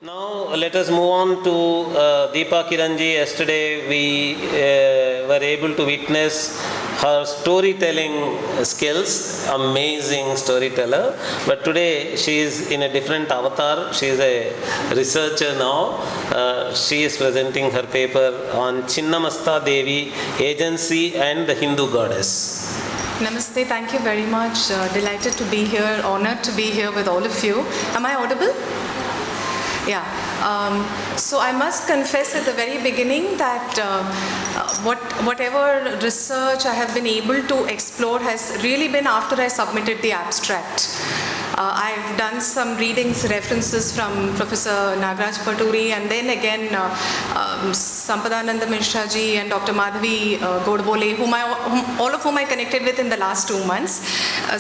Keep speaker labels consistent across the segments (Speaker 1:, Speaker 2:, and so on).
Speaker 1: Now let us move on to Deepa Kiranji. Yesterday we were able to witness her storytelling skills, amazing storyteller. But today she is in a different avatar. She is a researcher now. She is presenting her paper on Chinnamasta Devi, agency and the Hindu goddess.
Speaker 2: Namaste, thank you very much. Delighted to be here, honored to be here with all of you. Am I audible? Yeah. So I must confess at the very beginning that whatever research I have been able to explore has really been after I submitted the abstract. I've done some readings, references from Professor Nagaraj Paturi, and then again Sampadananda Mishra ji and Dr. Madhavi Godbole, all of whom I connected with in the last 2 months.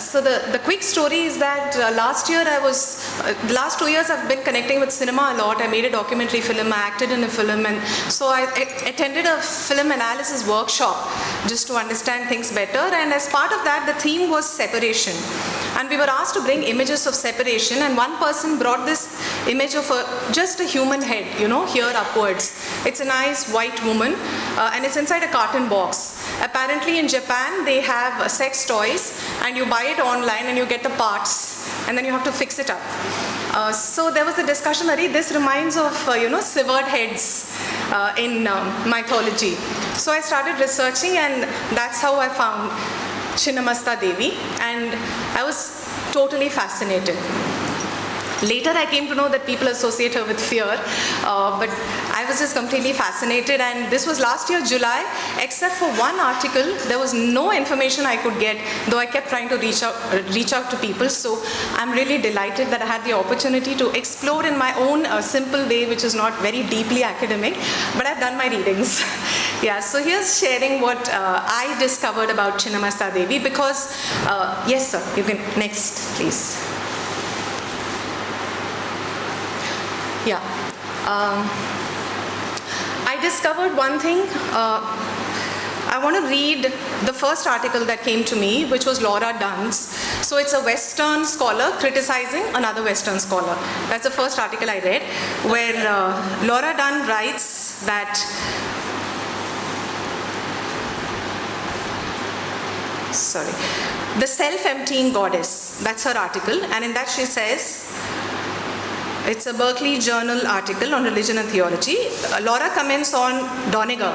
Speaker 2: So the quick story is that last 2 years I've been connecting with cinema a lot. I made a documentary film, I acted in a film, and so I attended a film analysis workshop just to understand things better, and as part of that the theme was separation. And we were asked to bring images of separation, and one person brought this image of just a human head, here upwards. It's a nice white woman, and it's inside a carton box. Apparently in Japan they have sex toys, and you buy it online and you get the parts, and then you have to fix it up. So there was a discussion, this reminds of, severed heads in mythology. So I started researching, and that's how I found Chinnamasta Devi, and I was totally fascinated. Later I came to know that people associate her with fear, but I was just completely fascinated, and this was last year July. Except for one article, there was no information I could get, though I kept trying to reach out to people. So I'm really delighted that I had the opportunity to explore in my own simple way, which is not very deeply academic, but I've done my readings. Yeah, so here's sharing what I discovered about Chinnamasta Devi, because, yes sir, you can, next please. Yeah, I discovered one thing. I want to read the first article that came to me, which was Laura Dunn's. So it's a Western scholar criticizing another Western scholar. That's the first article I read, where Laura Dunn writes that the self-emptying goddess, that's her article, and in that she says, it's a Berkeley Journal article on religion and theology. Laura comments on Doniger.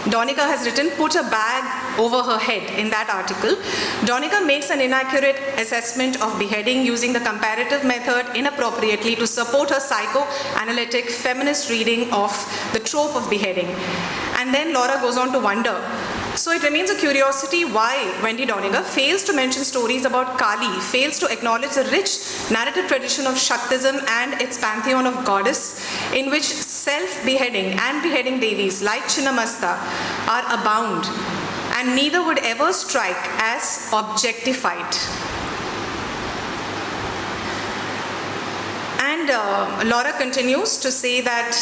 Speaker 2: Doniger has written, put a bag over her head in that article. Doniger makes an inaccurate assessment of beheading using the comparative method inappropriately to support her psychoanalytic feminist reading of the trope of beheading. And then Laura goes on to wonder. So it remains a curiosity why Wendy Doniger fails to mention stories about Kali, fails to acknowledge the rich narrative tradition of Shaktism and its pantheon of goddess, in which self-beheading and beheading devis like Chinnamasta are abound, and neither would ever strike as objectified. And Laura continues to say that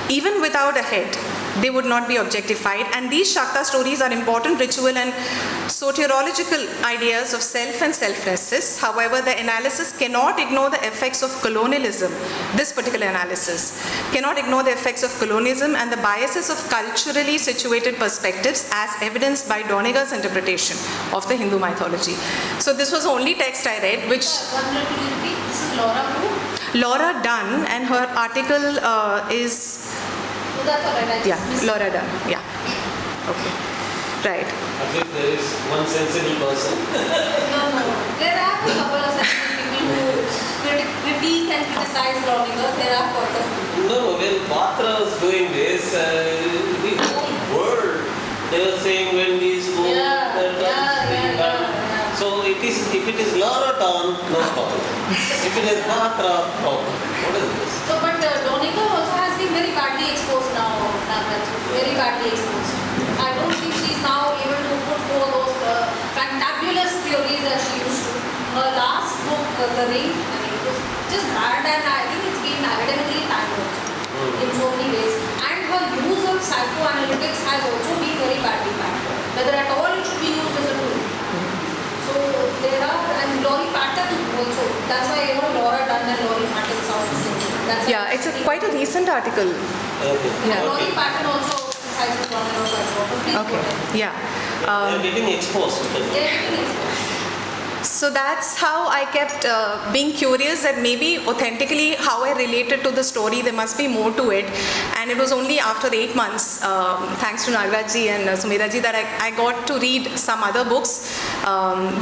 Speaker 2: even without a head, they would not be objectified, and these Shakta stories are important ritual and soteriological ideas of self and selflessness. However, the analysis cannot ignore the effects of colonialism. This particular analysis cannot ignore the effects of colonialism and the biases of culturally situated perspectives as evidenced by Doniger's interpretation of the Hindu mythology. So this was the only text I read, which...
Speaker 3: This is Laura who?
Speaker 2: Laura Dunn, and her article is...
Speaker 3: So that's all right.
Speaker 2: Yeah, Laura Dunn. Yeah. Okay. Right.
Speaker 1: At least there is one sensible person.
Speaker 3: No. There are a couple of sensible people who critique and criticize Doniger. There are quite a few.
Speaker 1: No, when Patra was doing this, the whole world, they were saying when we spoke, So if it is Laura Dunn, no problem. If it is Patra, problem. What is this?
Speaker 3: So, but Doniger also has been very badly exposed now, very badly exposed. I don't think she's now able to put forth those fantabulous theories that she used to. Her last book, The Ring, it was just bad, and I think it's been academically tangled in so many ways. And her use of psychoanalytics has also been very badly tangled. Whether at all it should be used as a tool. So there are, and Laurie Patton also. That's why Laura Dunn and Laurie Patton sound the same. That's
Speaker 2: Yeah, it's quite a recent article.
Speaker 1: Okay.
Speaker 3: And
Speaker 2: Yeah.
Speaker 3: drawing pattern also emphasizes drawing also as well. Please go
Speaker 2: Okay,
Speaker 3: ahead.
Speaker 2: yeah.
Speaker 1: They're getting exposed.
Speaker 3: Yeah, everything is good.
Speaker 2: So that's how I kept being curious that maybe authentically how I related to the story, there must be more to it. And it was only after 8 months, thanks to Nagarajji and Sumedhaji, that I got to read some other books,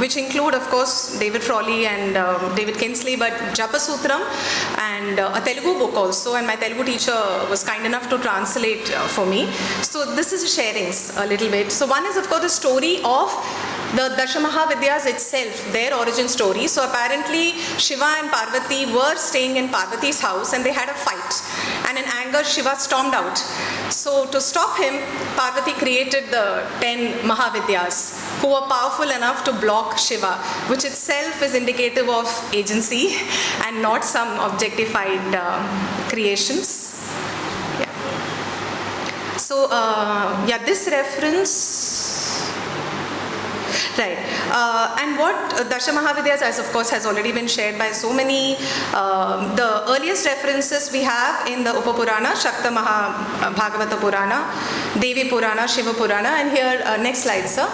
Speaker 2: which include, of course, David Frawley and David Kinsley, but Japasutram and a Telugu book also. And my Telugu teacher was kind enough to translate for me. So this is sharings a little bit. So one is, of course, the story of the Dashamahavidyas itself, their origin story. So apparently Shiva and Parvati were staying in Parvati's house and they had a fight. And in anger, Shiva stormed out. So to stop him, Parvati created the 10 Mahavidyas who were powerful enough to block Shiva, which itself is indicative of agency and not some objectified creations. Yeah. So, this reference. Right. And what Dashamahavidyas, as of course has already been shared by so many, the earliest references we have in the Upapurana, Shakta Bhagavata Purana, Devi Purana, Shiva Purana, and here, next slide, sir.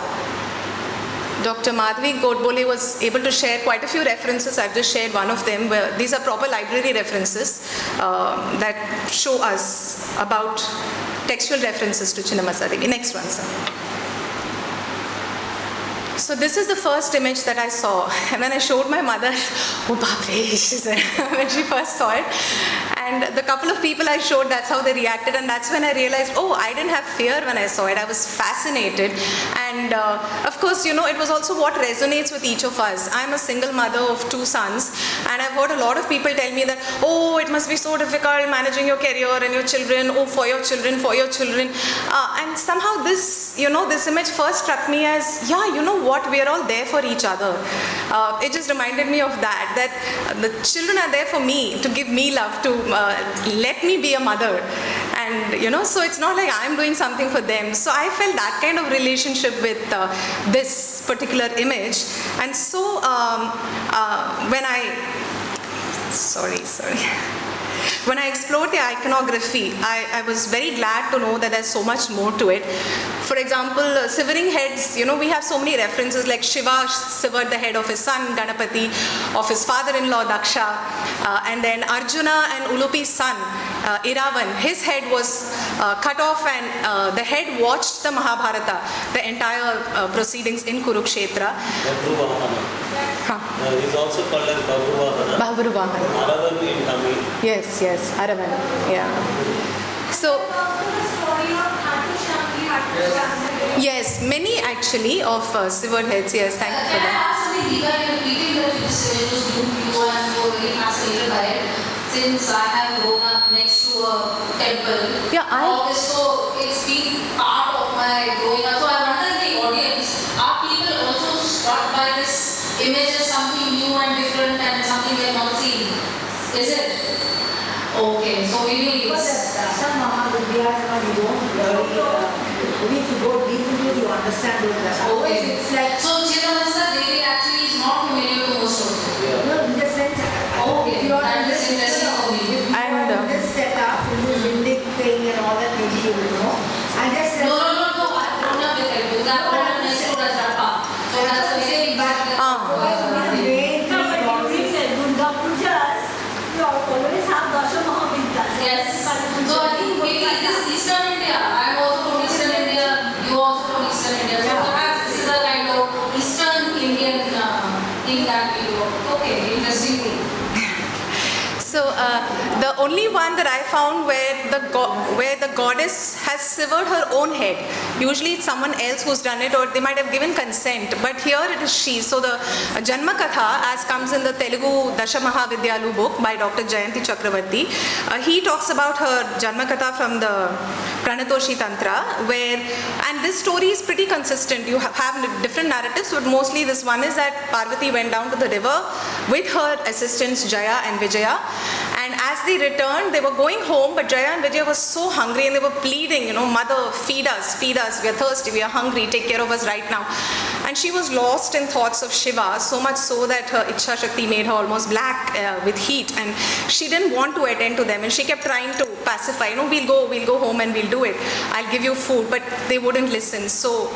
Speaker 2: Dr. Madhavi Godbole was able to share quite a few references. I've just shared one of them. Where these are proper library references that show us about textual references to Chinnamasta Devi. Next one, sir. So this is the first image that I saw, and when I showed my mother, oh baapre, she said, when she first saw it, and the couple of people I showed, that's how they reacted, and that's when I realized, oh, I didn't have fear when I saw it. I was fascinated, and of course, you know, it was also what resonates with each of us. I'm a single mother of 2 sons, and I've heard a lot of people tell me that, oh, it must be so difficult managing your career and your children, oh, for your children, and somehow this, you know, this image first struck me as, yeah, you know what, we are all there for each other. It just reminded me of that the children are there for me, to give me love, to let me be a mother. And, you know, so it's not like I'm doing something for them. So I felt that kind of relationship with this particular image. And so when I explored the iconography, I was very glad to know that there's so much more to it. For example, severing heads, you know, we have so many references like Shiva severed the head of his son Ganapati, of his father-in-law Daksha, and then Arjuna and Ulupi's son Iravan, his head was cut off, and the head watched the Mahabharata, the entire proceedings in Kurukshetra.
Speaker 1: He's also called as
Speaker 2: Baburuvahana.
Speaker 1: Aravan in Tamil.
Speaker 2: Yes, Aravan. Yeah. So, yes, many actually of severed heads. Yes, thank you for
Speaker 3: Can I
Speaker 2: that.
Speaker 3: ask something, Deepa, you repeating that this image was new to you and you were very fascinated by it, since I have grown up next to a temple.
Speaker 2: Yeah,
Speaker 3: So it's been part of my growing up. So I wonder in the audience, are people also struck by this image as something new and different and something they have not seen? Is it? Okay, so maybe it's...
Speaker 4: Some Mahavidyas, you don't really, only if you go deep into it, you understand those dasam.
Speaker 3: Okay.
Speaker 4: It's like,
Speaker 3: So Chinnamasta Devi actually is not familiar to most of them.
Speaker 4: you know, in the sense,
Speaker 3: Okay,
Speaker 4: if you are
Speaker 3: that
Speaker 4: in
Speaker 3: is
Speaker 4: this,
Speaker 3: interesting for me.
Speaker 4: if you are
Speaker 2: And,
Speaker 4: in this setup, in this Indic thing and all that, maybe you will know. I just
Speaker 3: No, I've grown up with it because I've grown up next to Rajapa. So that's a very big Yes. So I think maybe this Eastern India. I'm also from Eastern India. You also from Eastern India. So perhaps this is a kind of Eastern Indian thing that we do. Okay, interesting thing.
Speaker 2: So the only one that I found where the goddess has severed her own head. Usually it's someone else who's done it, or they might have given consent, but here it is she. So the Janma Katha, as comes in the Telugu Dashamahavidyalu book by Dr. Jayanti Chakravarti, he talks about her Janma Katha from the Pranatoshi Tantra, and this story is pretty consistent. You have different narratives, but mostly this one is that Parvati went down to the river with her assistants Jaya and Vijaya, And as they returned, they were going home, but Jaya and Vijaya were so hungry and they were pleading, Mother, feed us, we are thirsty, we are hungry, take care of us right now. And she was lost in thoughts of Shiva, so much so that her Ichha Shakti made her almost black with heat, and she didn't want to attend to them, and she kept trying to pacify, we'll go home and we'll do it. I'll give you food, but they wouldn't listen. So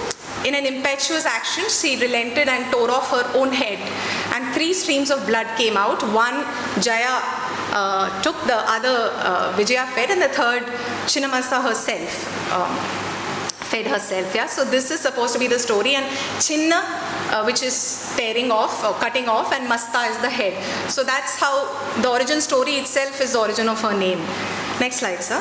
Speaker 2: in an impetuous action, she relented and tore off her own head, and 3 streams of blood came out. One, Jaya took, the other Vijaya fed, and the third, Chinnamasta herself fed herself. Yeah, so this is supposed to be the story, and Chinna, which is tearing off or cutting off, and Masta is the head. So that's how the origin story itself is the origin of her name. Next slide, sir.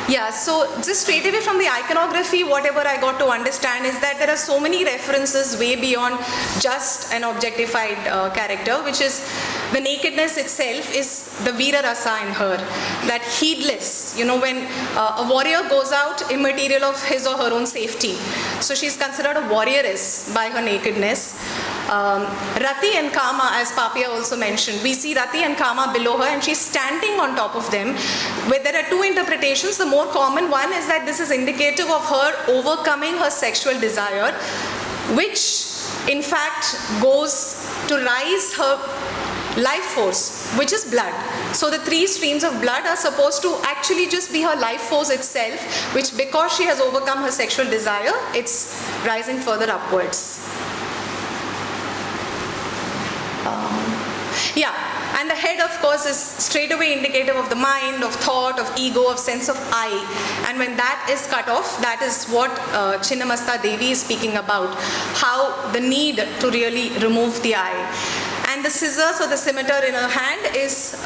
Speaker 2: Yeah, so just straight away from the iconography, whatever I got to understand is that there are so many references way beyond just an objectified character, which is the nakedness itself is the Veera Rasa in her, that heedless, when a warrior goes out, immaterial of his or her own safety. So she's considered a warrioress by her nakedness. Rati and Kama, as Papia also mentioned, we see Rati and Kama below her and she's standing on top of them. Where there are 2 interpretations. The more common one is that this is indicative of her overcoming her sexual desire, which in fact goes to rise her life force, which is blood. So the 3 streams of blood are supposed to actually just be her life force itself, which because she has overcome her sexual desire, it's rising further upwards. Yeah, and the head, of course, is straight away indicative of the mind, of thought, of ego, of sense of I. And when that is cut off, that is what Chinnamasta Devi is speaking about, how the need to really remove the I. And the scissors or the scimitar in her hand is,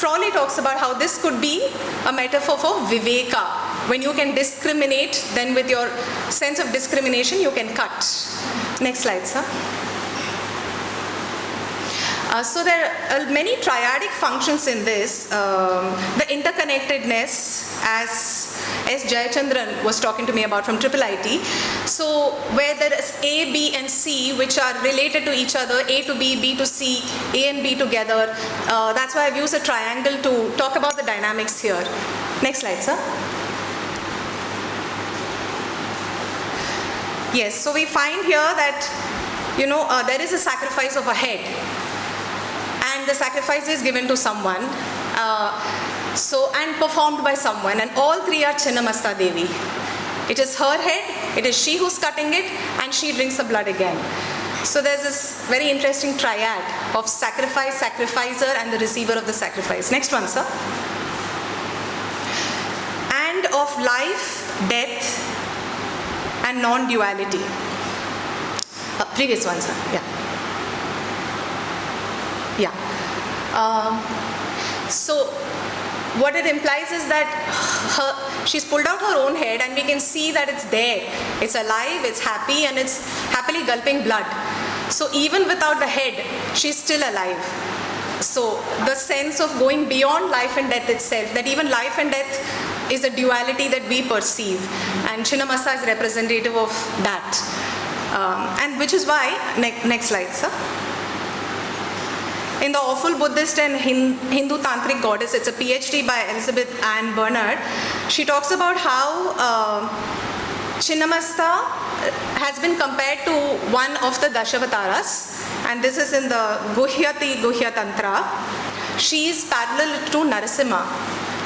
Speaker 2: Frawley talks about how this could be a metaphor for Viveka. When you can discriminate, then with your sense of discrimination, you can cut. Next slide, sir. So there are many triadic functions in this. The interconnectedness, as Jayachandran was talking to me about from IIIT. So where there is A, B and C which are related to each other, A to B, B to C, A and B together. That's why I've used a triangle to talk about the dynamics here. Next slide, sir. Yes, so we find here that, there is a sacrifice of a head. And the sacrifice is given to someone, and performed by someone, and all 3 are Chinnamasta Devi. It is her head, it is she who's cutting it, and she drinks the blood again. So there's this very interesting triad of sacrifice, sacrificer, and the receiver of the sacrifice. Next one, sir. And of life, death, and non-duality. Previous one, sir. Yeah. Yeah. So what it implies is that she's pulled out her own head and we can see that it's there. It's alive, it's happy, and it's happily gulping blood. So even without the head, she's still alive. So the sense of going beyond life and death itself, that even life and death is a duality that we perceive. And Chinnamasta is representative of that. And which is why, next slide, sir. In the Awful Buddhist and Hindu Tantric Goddess, it's a PhD by Elizabeth Ann Bernard. She talks about how Chinnamasta has been compared to one of the Dashavataras, and this is in the Guhyati Guhya Tantra. She is parallel to Narasimha.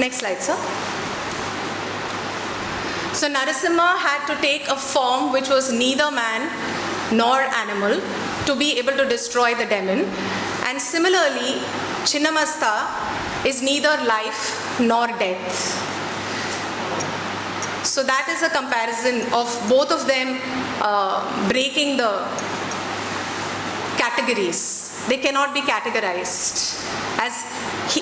Speaker 2: Next slide, sir. So Narasimha had to take a form which was neither man nor animal to be able to destroy the demon. And similarly, Chinnamasta is neither life nor death. So that is a comparison of both of them breaking the categories. They cannot be categorized. As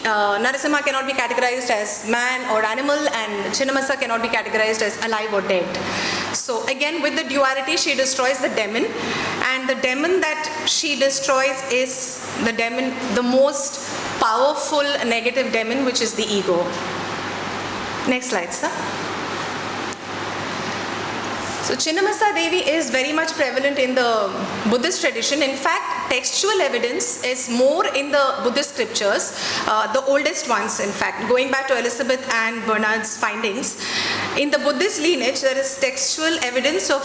Speaker 2: Narasimha cannot be categorized as man or animal, and Chinnamasta cannot be categorized as alive or dead. So again, with the duality, she destroys the demon, and the demon that she destroys is the demon, the most powerful negative demon, which is the ego. Next slide, sir. So Chinnamasta Devi is very much prevalent in the Buddhist tradition. In fact, textual evidence is more in the Buddhist scriptures, the oldest ones in fact, going back to Elizabeth and Bernard's findings. In the Buddhist lineage, there is textual evidence of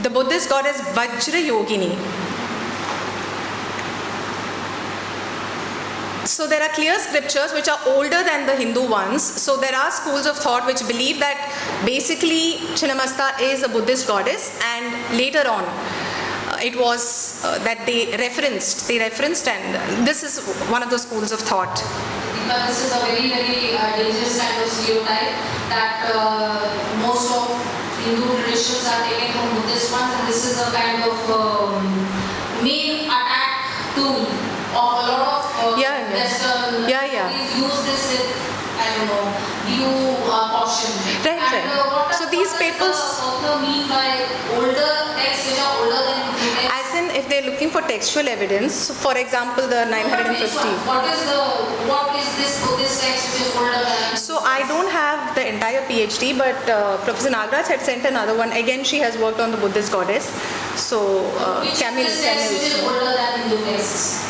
Speaker 2: the Buddhist goddess Vajra Yogini. So there are clear scriptures which are older than the Hindu ones. So there are schools of thought which believe that basically Chinnamasta is a Buddhist goddess, and later on it was that they referenced, and this is one of the schools of thought.
Speaker 3: Deepa, this is a very, very dangerous kind of stereotype that most of Hindu traditions are taken from Buddhist ones, and this is a kind of main attack tool of a lot of Western countries use this with, I don't know, due caution.
Speaker 2: Right. So these papers,
Speaker 3: what do you mean by older texts which are older than Hindu texts?
Speaker 2: as in if they're looking for textual evidence, so for example the 950.
Speaker 3: What is this Buddhist text which is older than?
Speaker 2: So I don't have the entire PhD, but Professor Nagraj had sent another one. Again, she has worked on the Buddhist goddess. So
Speaker 3: Which
Speaker 2: Camille.
Speaker 3: text which is older than Hindu texts?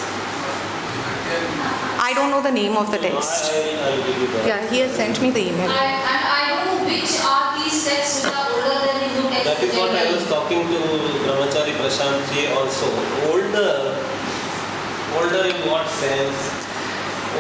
Speaker 2: I don't know the name of the text.
Speaker 1: I'll give you that.
Speaker 2: Yeah, he has sent me the email.
Speaker 3: And I don't know which are these texts which are older than Hindu texts.
Speaker 1: That is what I was talking to Brahmachari Prashant ji also. Older in what sense?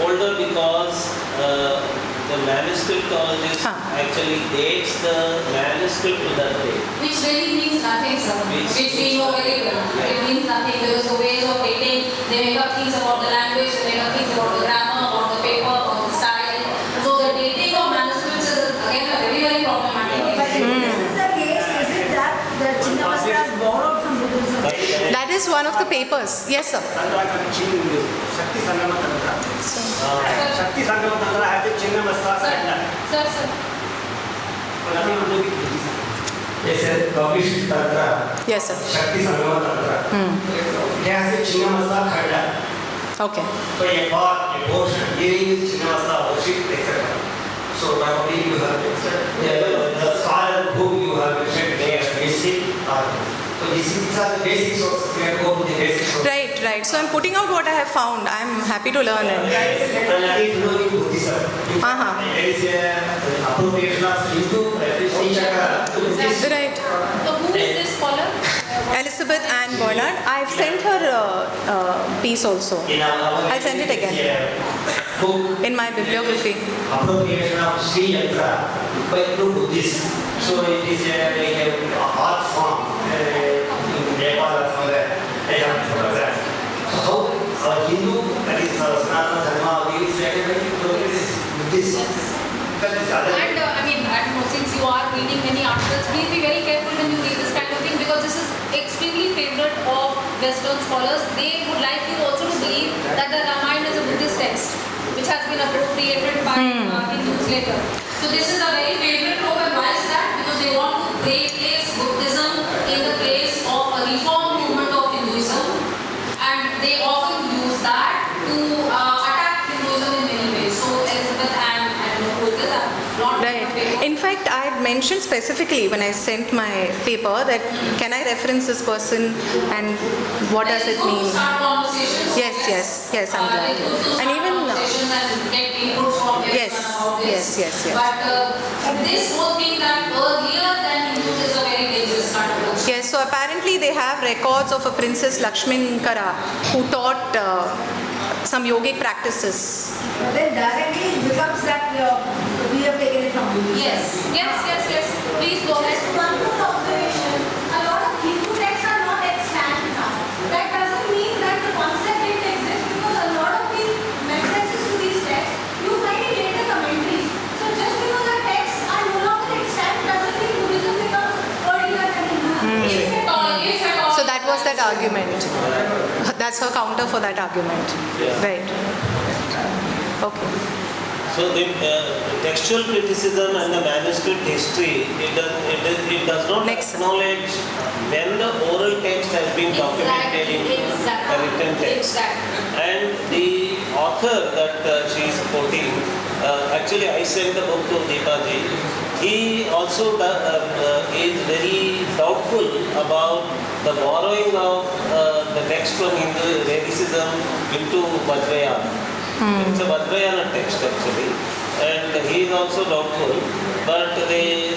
Speaker 1: Older because the manuscriptologist actually dates the manuscript to that date.
Speaker 3: Which really means nothing, sir. Which we know very well. It means nothing because the ways of dating, they make up things about the language, they make up things about the grammar, about the paper, about the style. So the dating of manuscripts is again a very, very problematic thing.
Speaker 4: But if this is the case, is it that the Chinnamasta is borrowed from Buddhism?
Speaker 2: That is one of the papers. Yes, sir.
Speaker 5: Sakti Sangama Tantra. Sakti Sangama Tantra has a Chinnamasta.
Speaker 3: Sir.
Speaker 5: Yes, sir. Published Tantra.
Speaker 2: Yes, sir.
Speaker 5: Sakti Sangama Tantra. It has a Chinnamasta Khanda.
Speaker 2: Okay.
Speaker 5: So a part, a portion, dealing with Chinnamasta worship, etc. So probably you have the scholar whom you have mentioned, they are basic. So these are the basic sources. We have to go to the basic sources.
Speaker 2: Right. So I'm putting out what I have found. I'm happy to learn it.
Speaker 5: And that is knowing Buddhism. There is an appropriation of Hindu chakra to Buddhism.
Speaker 2: Right.
Speaker 3: So who is this scholar?
Speaker 2: Elizabeth and Bernard. I've sent her a piece also. I'll send it again.
Speaker 5: Book,
Speaker 2: In my bibliography.
Speaker 5: appropriation of Sri Yantra by Buddhism. So it is like a art form in Nepal or somewhere. They have photographed. So how our Hindu, that is Sanatana Dharma, we is recommending Buddhism. That is other.
Speaker 3: And I don't know, since you are reading many articles, please be very careful when you read this kind of thing because this is extremely favorite of Western scholars. They would like you also to believe that the Ramayana is a Buddhist text which has been appropriated by Hindus later. So this is a very favorite trope, and why is that? Because they want to replace Buddhism in the place of a reform movement of Hinduism, and they often use that to attack Hinduism in many ways. So Elizabeth and Buddhism are not
Speaker 2: Right. In fact, I had mentioned specifically when I sent my paper that can I reference this person and what does it mean?
Speaker 3: Start conversations.
Speaker 2: Yes, I'm glad. And even
Speaker 3: and get inputs from everyone about this.
Speaker 2: Yes.
Speaker 3: But this whole thing that earlier than Hindus is a very dangerous kind of approach.
Speaker 2: Yes, so apparently they have records of a Princess Lakshminkara who taught some yogic practices.
Speaker 4: Then directly it becomes that we have taken it from Buddhism.
Speaker 3: Yes. Please go ahead.
Speaker 6: Just one more observation. A lot of Hindu texts are not extant now. That doesn't mean that the concept didn't exist because a lot of the references to these texts you find in later commentaries. So just because the texts are no longer extant doesn't mean Buddhism becomes earlier than Hinduism.
Speaker 3: If at all.
Speaker 2: So that was that argument. That's her counter for that argument. Right. Okay.
Speaker 1: So the textual criticism and the manuscript history, it does not acknowledge when the oral text has been documented in a written text. And the author that she is quoting, actually I sent the book to Deepa ji. he also is very doubtful about the borrowing of the text from Hindu Vedicism into Vajrayana. It's a Vajrayana text actually, and he is also doubtful. But they,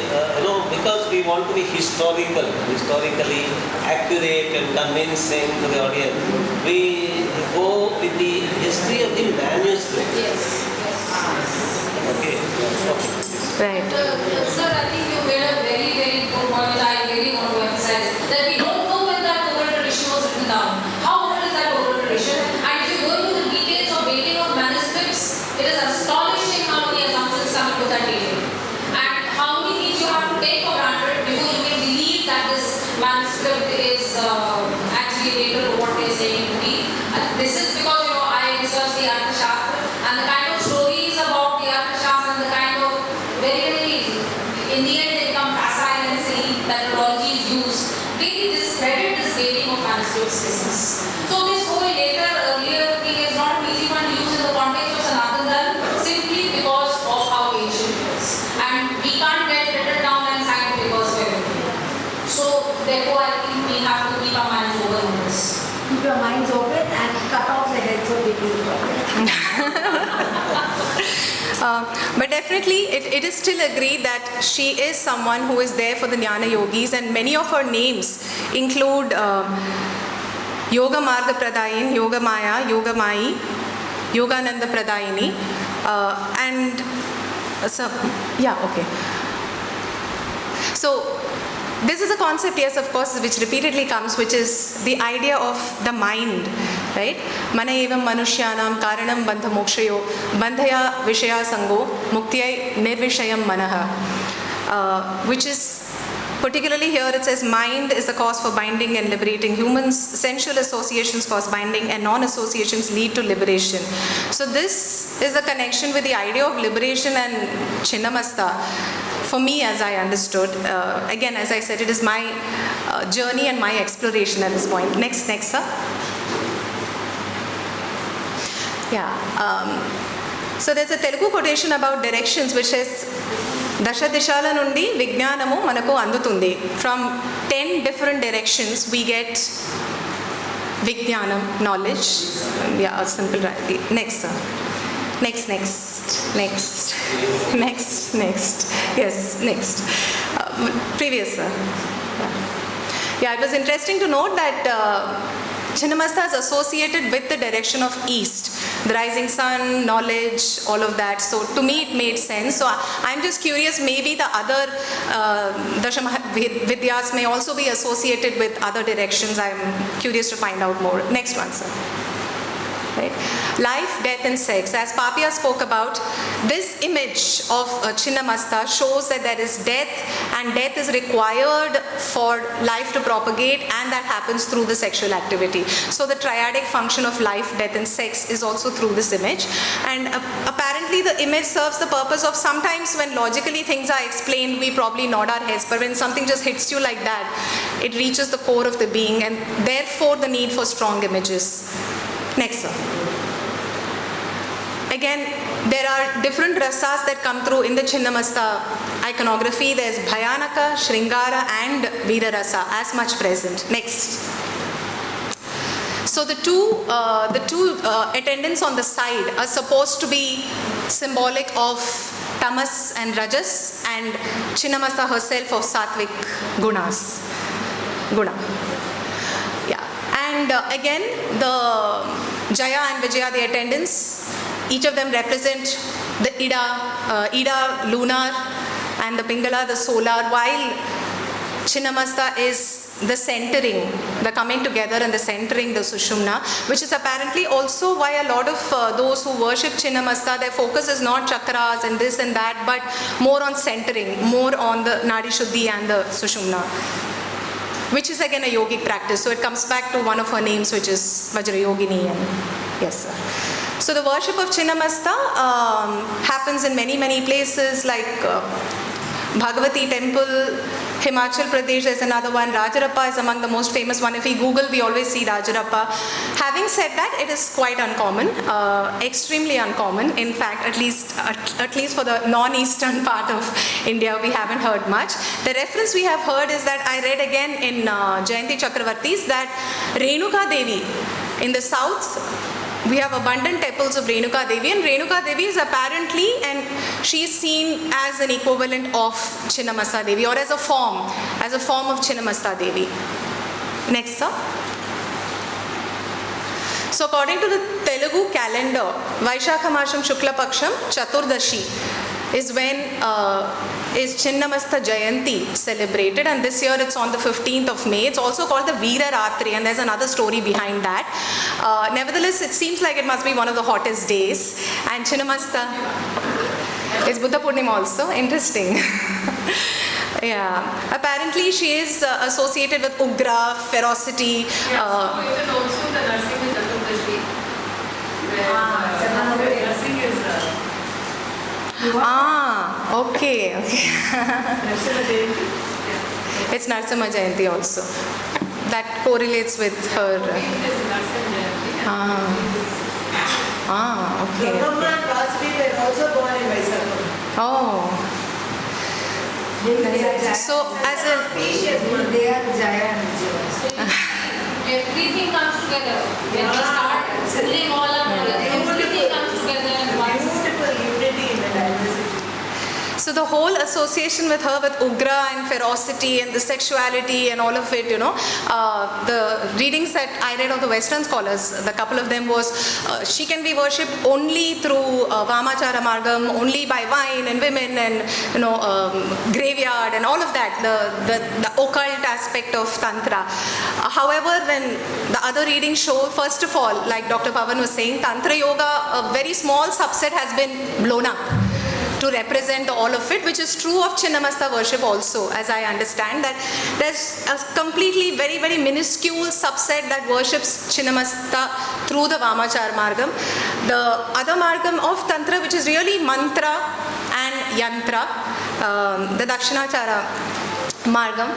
Speaker 1: because we want to be historically accurate and convincing to the audience, we go with the history of the manuscript.
Speaker 3: Yes.
Speaker 1: Okay.
Speaker 2: Right.
Speaker 3: Sir, I think you made a very, very good point. I really want to emphasize that we don't know when that oral tradition was written down. How old is that oral tradition? And if you go into the details of dating of manuscripts, it is astonishing how many assumptions come into that dating. And how many things you have to take for granted before you can believe that this manuscript is actually dated to what they are saying to be. This is because, I researched the Artha Shastra and the kind of stories about the Artha Shastra and the kind of very, in the end they become facile and silly methodology is used, really discredit this dating of manuscripts business. So this whole earlier thing is not an easy one to use in the context of Sanatan simply because of how ancient it is. And we can't get written down and sign papers for everything. So therefore I think we have to keep our minds open on this.
Speaker 4: Keep your minds open and cut off the heads of people who talk.
Speaker 2: But definitely, it is still agreed that she is someone who is there for the Jnana Yogis, and many of her names include Yoga Marga Pradayin, Yoga Maya, Yoga Mai, Yogananda Pradayini, and so, yeah, okay. So, this is a concept, yes, of course, which repeatedly comes, which is the idea of the mind, right? Mana evam manushyanam karanam bandha mokshayo bandhaya vishaya sango muktiyai nirvishayam manaha, which is particularly here it says mind is the cause for binding and liberating humans, sensual associations cause binding and non-associations lead to liberation. So this is a connection with the idea of liberation and Chinnamasta. For me, as I understood, again, as I said, it is my journey and my exploration at this point. Next, sir. Yeah. So there's a Telugu quotation about directions which says, Dasha Dishala nundi Vijnanamu manaku andutundi. From 10 different directions, we get Vijnanam, knowledge. Yeah, a simple. Next, sir. Next. Yes, next. Previous, sir. Yeah, it was interesting to note that Chinnamasta is associated with the direction of east, the rising sun, knowledge, all of that. So to me it made sense. So I'm just curious, maybe the other Dasham Vidyas may also be associated with other directions. I'm curious to find out more. Next one, sir. Right? Life, death and sex. As Papia spoke about, this image of Chinnamasta shows that there is death, and death is required for life to propagate, and that happens through the sexual activity. So the triadic function of life, death and sex is also through this image. And apparently the image serves the purpose of sometimes when logically things are explained, we probably nod our heads, but when something just hits you like that, it reaches the core of the being, and therefore the need for strong images. Next, sir. Again, there are different rasas that come through in the Chinnamasta iconography. There's Bhayanaka, Shringara and Veera rasa as much present. Next. So the two attendants on the side are supposed to be symbolic of Tamas and Rajas, and Chinnamasta herself of Sattvic Guna. And again, the Jaya and Vijaya, the attendants, each of them represent the Ida lunar, and the Pingala the solar, while Chinnamasta is the centering, the coming together and the centering, the Sushumna, which is apparently also why a lot of those who worship Chinnamasta, their focus is not chakras and this and that, but more on centering, more on the Nadi Shuddhi and the Sushumna, which is again a yogic practice. So it comes back to one of her names, which is Vajrayogini. And yes, sir. So the worship of Chinnamasta happens in many places, like Bhagavati temple, Himachal Pradesh is another one. Rajarappa is among the most famous one. If we Google, we always see Rajarappa. Having said that, it is quite uncommon, extremely uncommon. In fact, at least for the non-eastern part of India, we haven't heard much. The reference we have heard is that I read again in Jayanti Chakravarti's that Renuka Devi in the south, we have abundant temples of Renuka Devi, and Renuka Devi is apparently, and she is seen as an equivalent of Chinnamasta Devi, or as a form of Chinnamasta Devi. Next, sir. So according to the Telugu calendar, Vaishakha Masham Shukla Paksham Chaturdashi is when is Chinnamasta Jayanti celebrated, and this year it's on the 15th of May. It's also called the Veera Ratri, and there's another story behind that. Nevertheless, it seems like it must be one of the hottest days, and Chinnamasta is Buddha Purnima also. Interesting. Yeah, apparently she is associated with Ugra, ferocity.
Speaker 7: Even also the nursing is Chaturdashi, where nursing is
Speaker 2: Okay. It's Narasimha Jayanti also. That correlates with her. Okay.
Speaker 4: Brahma and Vasvi were also born in Vaishakha.
Speaker 2: Oh. So as a
Speaker 4: They are Jaya and Vijaya.
Speaker 3: Everything comes together. When we start pulling all up together, everything comes together in one system.
Speaker 4: Beautiful unity in the diversity.
Speaker 2: So the whole association with her with Ugra and ferocity and the sexuality and all of it, the readings that I read of the Western scholars, the couple of them was she can be worshipped only through Vamachara Margam, only by wine and women and graveyard and all of that, the occult aspect of Tantra. However, when the other readings show, first of all, like Dr. Pavan was saying, Tantra Yoga, a very small subset has been blown up to represent all of it, which is true of Chinnamasta worship also, as I understand, that there's a completely very, very minuscule subset that worships Chinnamasta through the Vamachar Margam. The other Margam of Tantra, which is really mantra and yantra, the Dakshinachara Margam.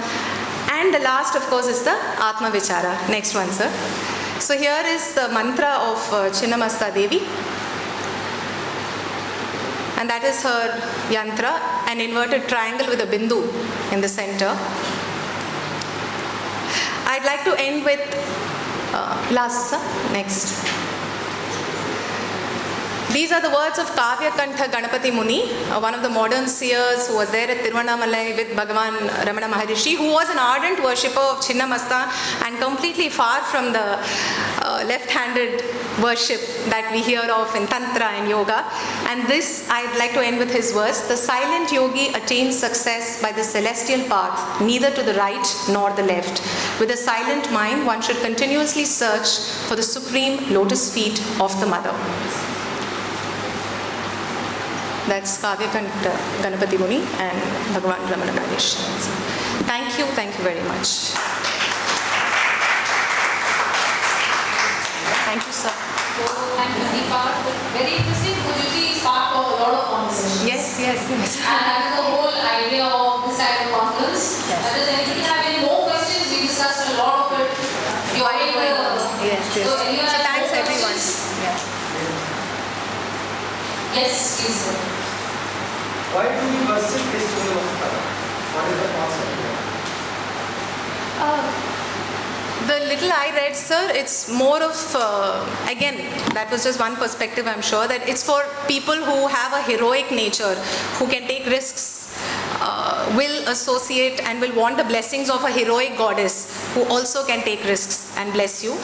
Speaker 2: And the last, of course, is the Atma Vichara. Next one, sir. So here is the mantra of Chinnamasta Devi. And that is her yantra, an inverted triangle with a bindu in the center. I'd like to end with last, sir. Next. These are the words of Kavya Kantha Ganapati Muni, one of the modern seers who was there at Tiruvannamalai with Bhagavan Ramana Maharishi, who was an ardent worshipper of Chinnamasta and completely far from the left-handed worship that we hear of in Tantra and Yoga. And this, I'd like to end with his verse: the silent yogi attains success by the celestial path, neither to the right nor the left. With a silent mind, one should continuously search for the supreme lotus feet of the Mother. That's Kavya Kantha Ganapati Muni and Bhagavan Ramana Maharishi. Thank you very much. Thank you, sir.
Speaker 3: So, thank you, Deepa. Very interesting. Usually sparked a lot of conversation.
Speaker 2: Yes.
Speaker 3: And that is the whole idea of this type of conference. Does anybody have any more questions? We discussed a lot of it.
Speaker 2: Yes.
Speaker 3: So, anyone
Speaker 2: So
Speaker 3: has
Speaker 2: thanks
Speaker 3: more
Speaker 2: everyone.
Speaker 3: questions?
Speaker 2: Yeah.
Speaker 3: Yes, please, sir.
Speaker 5: Why do we worship this Chinnamasta? What is the concept here?
Speaker 2: The little I read, sir, it's more of, again, that was just one perspective, I'm sure, that it's for people who have a heroic nature, who can take risks, will associate and will want the blessings of a heroic goddess who also can take risks and bless you.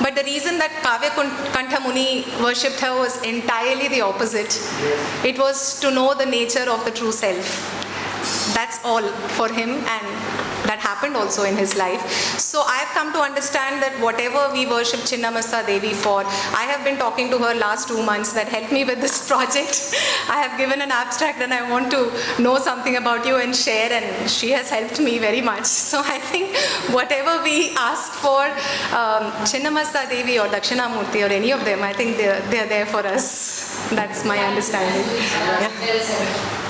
Speaker 2: But the reason that Kavya Kantha Muni worshipped her was entirely the opposite. It was to know the nature of the true self. That's all for him, and that happened also in his life. So I have come to understand that whatever we worship Chinnamasta Devi for, I have been talking to her last 2 months that helped me with this project. I have given an abstract and I want to know something about you and share, and she has helped me very much. So I think whatever we ask for, Chinnamasta Devi or Dakshinamurti or any of them, I think they're there for us. That's my understanding. Yeah.
Speaker 3: Well said.